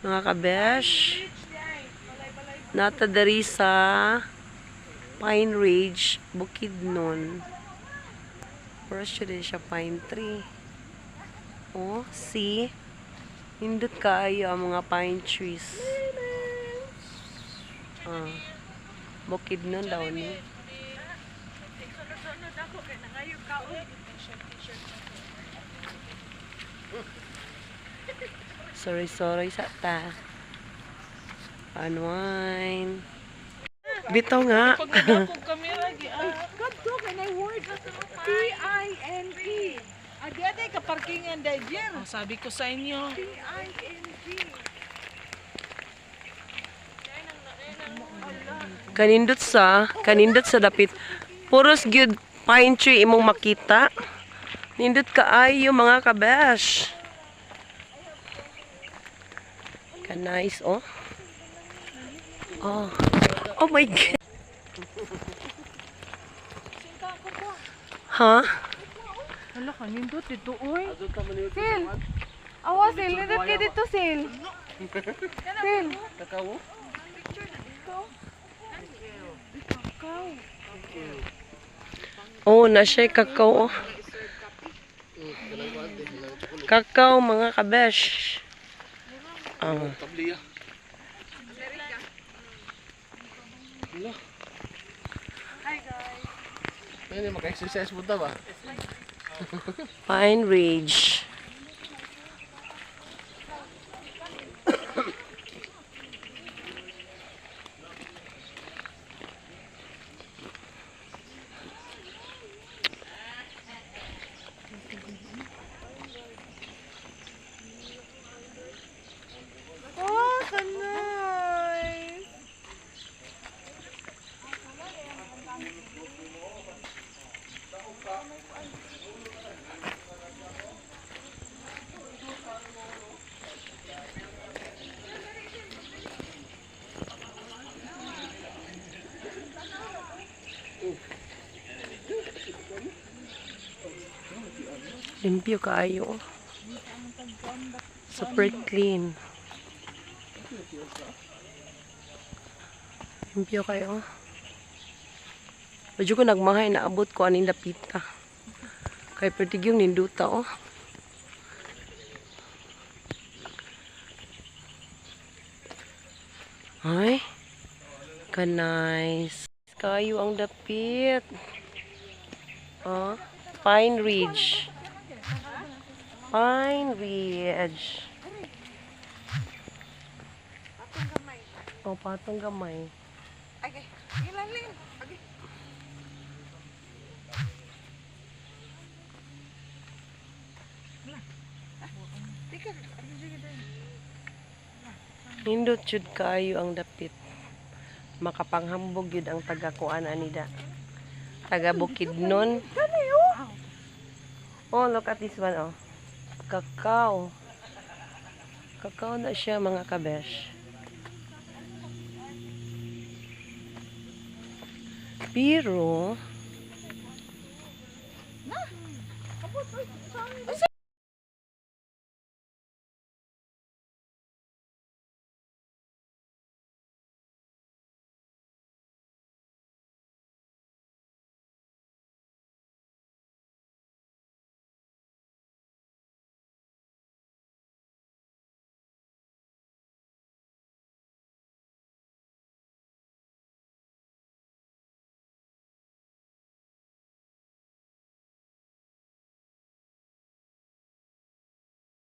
Mga kabesh, nata dari sa Pine Ridge, Bukidnon. First din siya pine tree. Oh, see? Hindot kaayo ang mga pine trees. Bukidnon daw ni. Sorry sa ta. Unwind. Bitaw nga. Kadto kanay word P-I-N-E. Agad ka parkingan dai diyan. Sabi ko sa inyo. P-I-N-G. Kanindot sa dapit. Puros gyud pine tree imong makita. Nindot kaayo mga kabesh. Nice, oh. Oh my God. Ha? Hala ka nindot dito oy. Sil. Awa sil, nindot ka dito sil. Sil. Kakao? Oh, na siya kakao. Kakao mga kabesh. Tabliya. Hi guys. Ayun, maka-exercise mo ba? Pine Ridge. Oh, so nice. Limpyo kaayo. Super clean. Limpyo kayo. Medyo ko nagmahay, naabot ko aning dapita. Kay pertig yung ninduta, oh. Ay, ka-nice. Kayo ang dapit. Oh, Pine Ridge. Pine Ridge. Oh, patong gamay. Okay. Ilalin. Okay. Nindot jud kaayo ang dapit. Makapanghambog yun ang taga-kuan anida. Taga Bukidnon. Oh, look at this one, oh. Kakao. Kakao na siya, mga kabesh. Pero